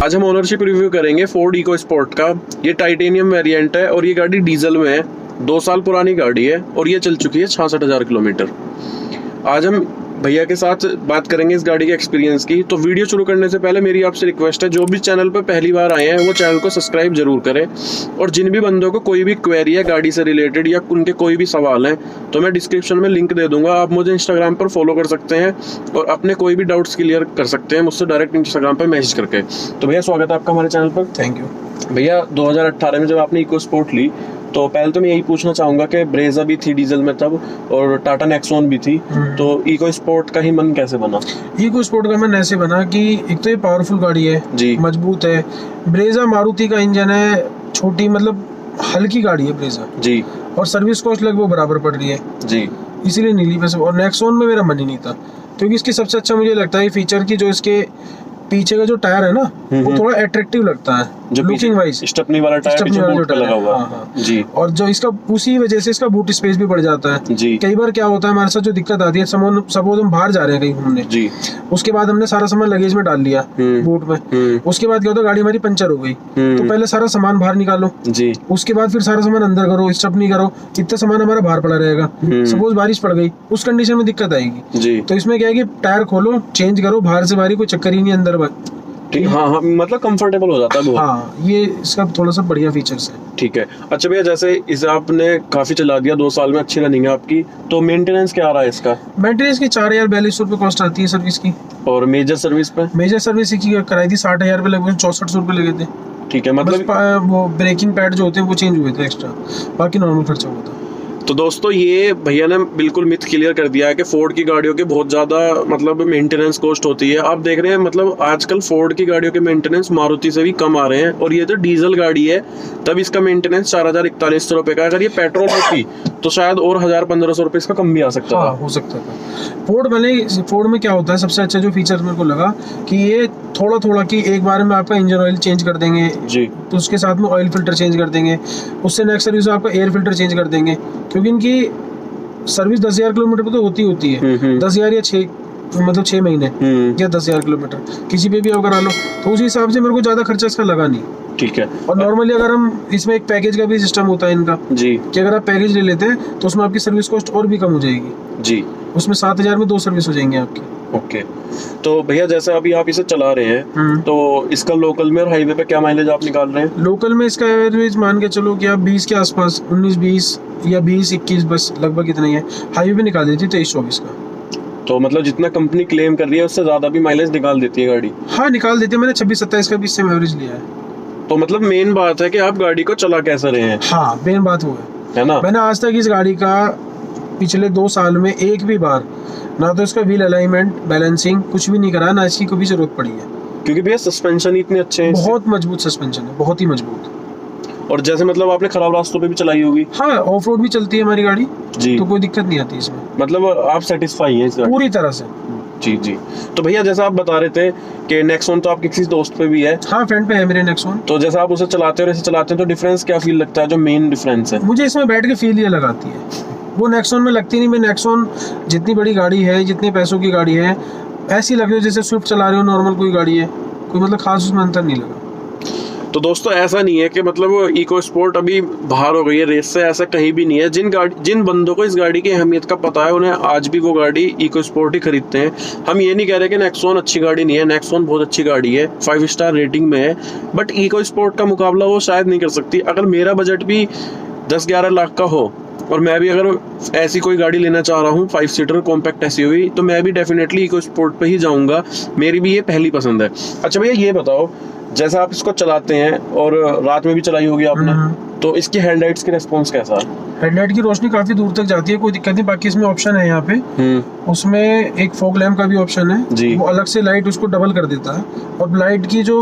आज हम ownership review करेंगे फोर्ड इको स्पोर्ट का। ये टाइटेनियम वेरिएंट है और ये गाड़ी डीजल में है। 2 साल पुरानी गाड़ी है और ये चल चुकी है 66,000 किलोमीटर। आज हम भैया के साथ बात करेंगे इस गाड़ी के एक्सपीरियंस की। तो वीडियो शुरू करने से पहले मेरी आपसे रिक्वेस्ट है, जो भी चैनल पर पहली बार आए हैं वो चैनल को सब्सक्राइब जरूर करें। और जिन भी बंदों को कोई भी क्वेरी है गाड़ी से रिलेटेड या उनके कोई भी सवाल हैं तो मैं डिस्क्रिप्शन में लिंक दे दूंगा। आप मुझे इंस्टाग्राम पर फॉलो कर सकते हैं और अपने कोई भी डाउट्स क्लियर कर सकते हैं मुझसे डायरेक्ट इंस्टाग्राम पर मैसेज करके। तो भैया स्वागत है आपका हमारे चैनल पर। थैंक यू भैया 2018 में जब आपने इको स्पोर्ट ली तो पहले तो मैं यही पूछना चाहूंगा कि ब्रेजा भी थी डीजल में तब और टाटा नेक्सॉन भी थी, तो इको स्पोर्ट का ही मन कैसे बना? इको स्पोर्ट का मन ऐसे बना कि एक तो ये पावरफुल गाड़ी है जी, मजबूत है। ब्रेजा मारुति का इंजन है, छोटी मतलब हल्की गाड़ी है ब्रेजा जी, और सर्विस कॉस्ट लगभग बराबर पड़ रही है जी, इसीलिए नीली पे। और नेक्सॉन में मेरा मन ही नहीं था क्योंकि इसकी सबसे अच्छा मुझे लगता है फीचर की जो इसके पीछे का जो टायर है ना वो थोड़ा अट्रैक्टिव लगता है जो लुकिंग वाइज। स्टेपनी वाला टायर पीछे बूट पे लगा हुआ है। हाँ। जी, और जो इसका उसी वजह से इसका बूट स्पेस भी बढ़ जाता है। जी, कई बार क्या होता है हमारे साथ जो दिक्कत आती है, सपोज हम बाहर जा रहे हैं कहीं घूमने, जी, उसके बाद हमने सारा सामान लगेज में डाल लिया बूट में। उसके बाद क्या होता है गाड़ी हमारी पंचर हो गई तो पहले सारा सामान बाहर निकालो, जी, उसके बाद फिर सारा सामान अंदर करो, स्टेपनी करो, इतना सामान हमारा बाहर पड़ा रहेगा। सपोज बारिश पड़ गई उस कंडीशन में दिक्कत आएगी। जी, तो इसमें क्या है कि टायर खोलो चेंज करो, बाहर से बाहरी कोई चक्कर ही नहीं, अंदर ठीक। हाँ हाँ, मतलब कंफर्टेबल हो जाता है बहुत। हाँ, ये इसका थोड़ा सा बढ़िया फीचर्स है। ठीक है। अच्छा भैया, जैसे इसे आपने काफी चला दिया, 2 साल में अच्छी रनिंग है आपकी, तो मेंटेनेंस क्या आ रहा है इसका? मेंटेनेंस की 4,042 रुपये कॉस्ट आती है सर्विस की। और मेजर सर्विस पे? मेजर सर्विस की कराई थी 60,000 रुपये, लगभग 6400 रुपये लगे थे। ठीक है, मतलब वो ब्रेकिंग पैड जो होते हैं वो चेंज हुए थे एक्स्ट्रा, बाकी नॉर्मल खर्चा हुआ था। तो दोस्तों ये भैया ने बिल्कुल मिथ क्लियर कर दिया है कि फोर्ड की गाड़ियों के बहुत ज़्यादा मतलब मेंटेनेंस कॉस्ट होती है। आप देख रहे हैं मतलब आजकल फोर्ड की गाड़ियों के मेंटेनेंस मारुति से भी कम आ रहे हैं और ये तो डीजल गाड़ी है तब इसका मेंटेनेंस 4,041 रुपये का। अगर ये पेट्रोल होती तो शायद और 1,000-1,500 रुपये इसका कम भी आ सकता था। हो सकता था। फोर्ड में क्या होता है सबसे अच्छा जो फीचर मेरे को लगा कि ये थोड़ा कि एक बार में आपका इंजन ऑयल चेंज कर देंगे जी, तो उसके साथ में ऑयल फिल्टर चेंज कर देंगे, उससे नेक्स्ट सर्विस आपका एयर फिल्टर चेंज कर देंगे, क्योंकि इनकी सर्विस 10,000 किलोमीटर पे तो होती है। 10,000 या 6 महीने या 10,000 किलोमीटर किसी पे भी आप करा लो, तो उसी हिसाब से मेरे को ज्यादा खर्चा इसका लगा नहीं। ठीक है। और नॉर्मली अगर हम इसमें एक पैकेज का भी सिस्टम होता है इनका जी, कि अगर आप पैकेज ले लेते हैं तो उसमें आपकी सर्विस कॉस्ट और भी कम हो जाएगी जी, उसमें 7,000 में 2 सर्विस हो जाएंगे आपकी। ओके। तो भैया जैसे अभी आप इसे चला रहे हैं तो इसका लोकल में और हाईवे पे क्या माइलेज आप निकाल रहे हैं? लोकल में इसका एवरेज मान के चलो कि आप 20 के आसपास, 19-20 या 20-21 बस लगभग इतना ही है। हाईवे पे निकाल देती 23-24 का। तो मतलब जितना कंपनी क्लेम कर रही है उससे ज्यादा भी माइलेज निकाल देती है गाड़ी? हाँ निकाल देती है, मैंने 26-27 का भी इससे एवरेज लिया है। तो मतलब मेन बात है कि आप गाड़ी को चला कैसे रहे हैं। हाँ मेन बात वो है ना। मैंने आज तक इस गाड़ी का पिछले 2 साल में एक भी बार ना तो इसका व्हील अलाइनमेंट बैलेंसिंग कुछ भी नहीं करा, ना इसकी कभी जरूरत पड़ी है, क्योंकि भैया सस्पेंशन इतने अच्छे हैं, बहुत मजबूत सस्पेंशन है, बहुत ही मजबूत। और जैसे मतलब आपने खराब रास्तों पे भी चलाई होगी? हाँ ऑफ रोड भी चलती है हमारी गाड़ी जी, तो कोई दिक्कत नहीं आती इसमें, मतलब आप सेटिस्फाई हैं इस गाड़ी पूरी तरह से। जी जी। तो भैया जैसा आप बता रहे थे कि नेक्सॉन तो आपके किसी दोस्त पे भी है? हाँ फ्रेंड पे है मेरे नेक्सॉन। तो जैसा आप उसे चलाते हो और इसे चलाते हैं तो डिफरेंस क्या फील लगता है, जो मेन डिफरेंस है? मुझे इसमें बैठ के फील ये लगाती है, वो नेक्सॉन में लगती नहीं। मैं नेक्सॉन जितनी बड़ी गाड़ी है, जितने पैसों की गाड़ी है, ऐसी लग रही हो जैसे स्विफ्ट चला रहे हो, नॉर्मल कोई गाड़ी है, कोई मतलब खास उसमें अंतर नहीं लगा। तो दोस्तों ऐसा नहीं है कि मतलब इको स्पोर्ट अभी बाहर हो गई है रेस से, ऐसा कहीं भी नहीं है। जिन बंदों को इस गाड़ी की अहमियत का पता है उन्हें आज भी वो गाड़ी इको स्पोर्ट ही खरीदते हैं। हम ये नहीं कह रहे कि नेक्सॉन अच्छी गाड़ी नहीं है, नेक्सॉन बहुत अच्छी गाड़ी है, 5 स्टार रेटिंग में है, बट इको स्पोर्ट का मुकाबला वो शायद नहीं कर सकती। अगर मेरा बजट भी 10-11 लाख का हो और मैं भी अगर ऐसी कोई गाड़ी लेना चाह रहा हूँ 5 सीटर कॉम्पैक्ट एसयूवी, तो मैं भी डेफिनेटली इको स्पोर्ट पे ही जाऊँगा, मेरी भी ये पहली पसंद है। अच्छा भैया ये बताओ, जैसा आप इसको चलाते हैं और रात में भी चलाई होगी आपने, तो इसकी हेडलाइट्स की रेस्पॉन्स कैसा है? हेडलाइट की रोशनी काफी दूर तक जाती है, कोई दिक्कत नहीं। बाकी इसमें ऑप्शन है यहाँ पे, उसमें एक फॉग लैम्प का भी ऑप्शन है जी, वो अलग से लाइट उसको डबल कर देता है, और लाइट की जो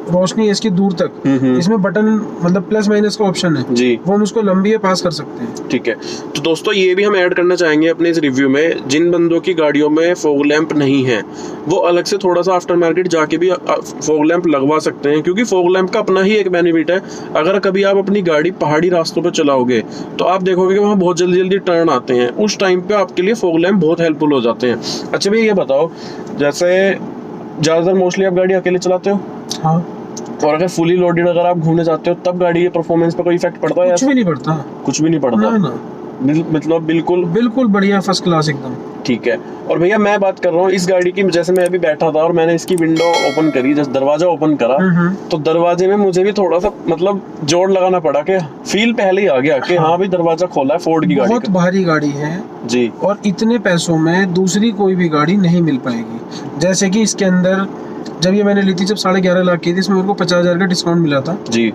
रोशनी है इसकी दूर तक, इसमें बटन मतलब प्लस माइनस का ऑप्शन है जी, वो हम उसको लंबी है पास कर सकते हैं। ठीक है। तो दोस्तों ये भी हम ऐड करना चाहेंगे अपने इस रिव्यू में, जिन बंदों की गाड़ियों में फॉग लैंप नहीं है वो अलग से थोड़ा सा आफ्टर मार्केट जाके भी फॉग लैंप लगवा सकते हैं, क्योंकि फॉग लैंप का अपना ही एक बेनिफिट है। अगर कभी आप अपनी गाड़ी पहाड़ी रास्तों पर चलाओगे तो आप देखोगे कि वहाँ बहुत जल्दी जल्दी टर्न आते हैं, उस टाइम पे आपके लिए फॉग लैंप बहुत हेल्पफुल हो जाते हैं। अच्छा भैया ये बताओ, जैसे ज़्यादातर मोस्टली आप गाड़ी अकेले चलाते हो? हाँ और अगर फुली लोडेड अगर आप घूमने जाते हो तब गाड़ी के परफॉर्मेंस पे कोई इफेक्ट पड़ता है? कुछ भी नहीं पड़ता, कुछ भी नहीं पड़ता ना ना, मतलब बिल्कुल बढ़िया, फर्स्ट क्लास एकदम। ठीक है। और भैया मैं बात कर रहा हूँ इस गाड़ी की, जैसे मैं अभी बैठा था और मैंने इसकी विंडो ओपन करी, जैसे दरवाजा ओपन करा, तो दरवाजे में मुझे भी थोड़ा सा मतलब जोर लगाना पड़ा कि फील पहले ही आ गया कि हाँ भाई दरवाजा खोला है फोर्ड की गाड़ी बहुत भारी गाड़ी है जी, और इतने पैसों में दूसरी कोई भी गाड़ी नहीं मिल पाएगी। जैसे कि इसके अंदर जब ये मैंने ली थी, जब 11.5 लाख की थी, इसमें मेरे को 50,000 का डिस्काउंट मिला था जी,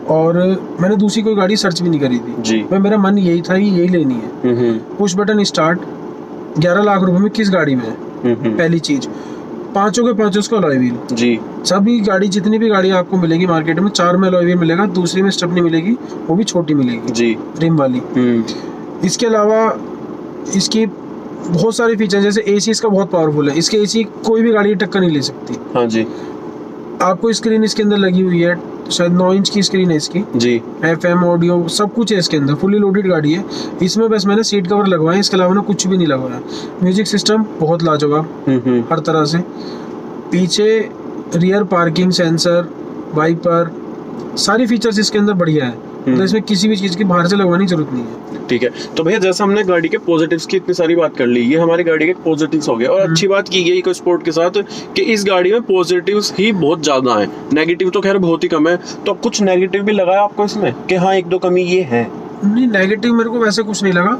और मैंने दूसरी कोई गाड़ी सर्च भी नहीं करी थी जी, मेरा मन यही था यही लेनी है। पुश बटन स्टार्ट, 11 लाख रुपए में किस गाड़ी में है? पहली चीज, पांचों के पांचों उसका अलॉय व्हील जी, सभी गाड़ी जितनी भी गाड़ी आपको मिलेगी मार्केट में 4 में अलॉय व्हील मिलेगा, दूसरी में स्टेपनी मिलेगी, वो भी छोटी मिलेगी जी, रिम वाली। इसके अलावा इसकी बहुत सारे फीचर, जैसे एसी इसका बहुत पावरफुल है, इसके एसी कोई भी गाड़ी टक्कर नहीं ले सकती। हाँ जी, आपको स्क्रीन इसके अंदर लगी हुई है, शायद 9 इंच की स्क्रीन है इसकी जी, FM ऑडियो सब कुछ है इसके अंदर, फुली लोडेड गाड़ी है। इसमें बस मैंने सीट कवर लगवाए, इसके अलावा ना कुछ भी नहीं लगवाया। म्यूजिक सिस्टम बहुत लाजवाब हर तरह से, पीछे रियर पार्किंग सेंसर, वाइपर, सारी फीचर्स इसके अंदर बढ़िया है, तो इसमें किसी भी चीज की बाहर से लगवाने की जरूरत नहीं है। ठीक है, तो भैया जैसे हमने गाड़ी के पॉजिटिव्स की इतनी सारी बात कर ली, ये हमारी गाड़ी के पॉजिटिव्स हो गए, और अच्छी बात की गई इको स्पोर्ट के साथ कि इस गाड़ी में पॉजिटिव्स ही बहुत ज्यादा हैं, नेगेटिव तो खैर बहुत ही कम है। तो कुछ नेगेटिव भी लगा है आपको इसमें कि हाँ एक दो कमी ये है? नहीं, नेगेटिव मेरे को वैसे कुछ नहीं लगा,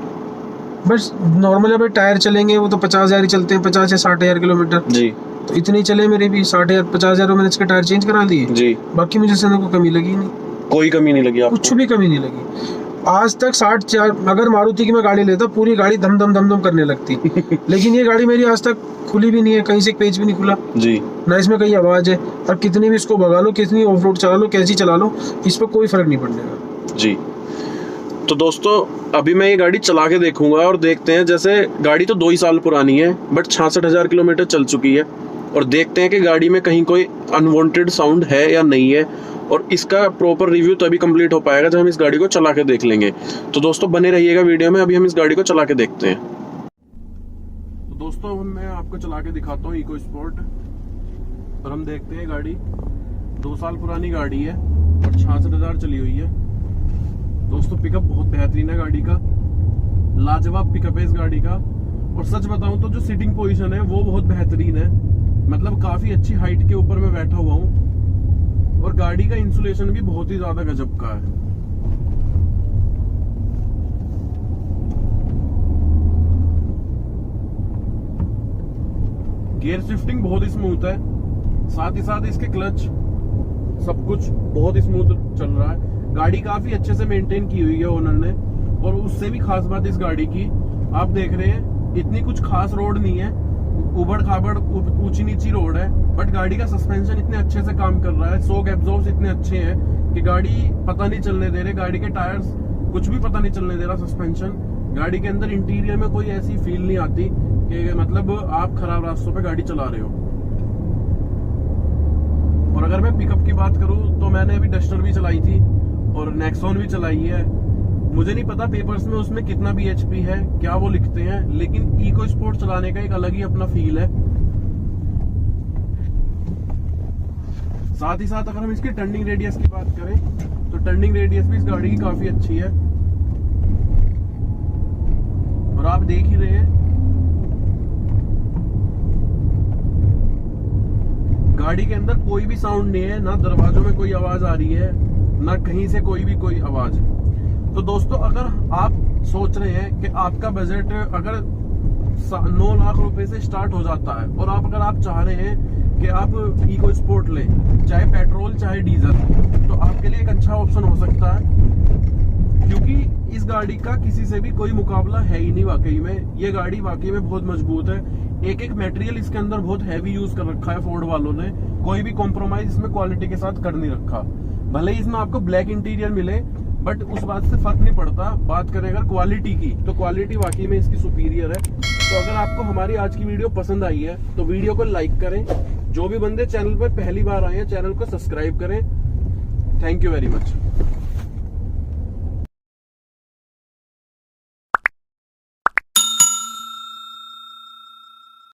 बस नॉर्मल अभी टायर चलेंगे वो तो 50,000 ही चलते हैं, 50 या 60,000 किलोमीटर जी, तो इतने ही चले मेरे भी 60,000 50,000 मैंने इसके टायर चेंज करा दिए जी, बाकी मुझे इसमें कोई कमी लगी नहीं, कोई कमी नहीं लगी आपको? कुछ भी कमी नहीं लगी आज तक। 60 अगर मारुति की मैं गाड़ी लेता पूरी गाड़ी धम धम धम धम करने लगती लेकिन ये गाड़ी मेरी आज तक खुली भी नहीं है, कहीं से एक पेज भी नहीं खुला जी, ना इसमें कहीं आवाज है, और कितनी भी इसको भगा लो, कितनी ऑफ रोड चला लो, कैसी चला लो, इस पर कोई फर्क नहीं पड़ने का जी। तो दोस्तों अभी मैं ये गाड़ी चला के देखूंगा और देखते हैं, जैसे गाड़ी तो 2 ही साल पुरानी है बट 66,000 किलोमीटर चल चुकी है, और देखते हैं कि गाड़ी में कहीं कोई अनवांटेड साउंड है या नहीं है, और इसका प्रॉपर रिव्यू तभी कंप्लीट हो पाएगा जब हम इस गाड़ी को चला के देख लेंगे। तो दोस्तों बने रहिएगा वीडियो में, अभी हम इस गाड़ी को चला के देखते हैं। तो दोस्तों मैं आपको चला के दिखाता हूँ इको स्पोर्ट, और हम देखते हैं गाड़ी 2 साल पुरानी गाड़ी है और 66,000 चली हुई है। दोस्तों पिकअप बहुत बेहतरीन है गाड़ी का, लाजवाब पिकअप है इस गाड़ी का, और सच बताऊं तो जो सीटिंग पोजीशन है वो बहुत बेहतरीन है, मतलब काफी अच्छी हाइट के ऊपर मैं बैठा हुआ हूँ, और गाड़ी का इंसुलेशन भी बहुत ही ज्यादा गजब का है। गियर शिफ्टिंग बहुत ही स्मूथ है, साथ ही साथ इसके क्लच सब कुछ बहुत ही स्मूथ चल रहा है। गाड़ी काफी अच्छे से मेंटेन की हुई है ओनर ने, और उससे भी खास बात इस गाड़ी की, आप देख रहे हैं इतनी कुछ खास रोड नहीं है, उबड़ खाबड़ ऊंची नीची रोड है, बट गाड़ी का सस्पेंशन इतने अच्छे से काम कर रहा है, शॉक एब्जॉर्ब्स इतने अच्छे हैं कि गाड़ी पता नहीं चलने दे रहे, गाड़ी के टायर्स कुछ भी पता नहीं चलने दे रहा सस्पेंशन। गाड़ी के अंदर इंटीरियर में कोई ऐसी फील नहीं आती कि मतलब आप खराब रास्तों पे गाड़ी चला रहे हो। और अगर मैं पिकअप की बात करूं तो मैंने अभी डस्टर भी चलाई थी और नेक्सॉन भी चलाई है, मुझे नहीं पता पेपर्स में उसमें कितना bhp है, क्या वो लिखते हैं, लेकिन इको स्पोर्ट चलाने का एक अलग ही अपना फील है। साथ ही साथ अगर हम इसकी टर्निंग रेडियस की बात करें तो टर्निंग रेडियस भी इस गाड़ी की काफी अच्छी है, और आप देख ही रहे हैं गाड़ी के अंदर कोई भी साउंड नहीं है, ना दरवाजों में कोई आवाज आ रही है, ना कहीं से कोई आवाज। तो दोस्तों अगर आप सोच रहे हैं कि आपका बजट अगर 9 लाख रुपए से स्टार्ट हो जाता है, और अगर आप चाह रहे हैं कि आप इको स्पोर्ट लें, चाहे पेट्रोल चाहे डीजल, तो आपके लिए एक अच्छा ऑप्शन हो सकता है, क्योंकि इस गाड़ी का किसी से भी कोई मुकाबला है ही नहीं। वाकई में ये गाड़ी वाकई में बहुत मजबूत है, एक मटेरियल इसके अंदर बहुत हैवी यूज कर रखा है फोर्ड वालों ने, कोई भी कॉम्प्रोमाइज इसमें क्वालिटी के साथ कर नहीं रखा। भले ही इसमें आपको ब्लैक इंटीरियर मिले, बट उस बात से फर्क नहीं पड़ता। बात करें अगर क्वालिटी की, तो क्वालिटी वाकई में इसकी सुपीरियर है। तो अगर आपको हमारी आज की वीडियो पसंद आई है तो वीडियो को लाइक करें, जो भी बंदे चैनल पर पहली बार आए हैं चैनल को सब्सक्राइब करें। Thank you very much.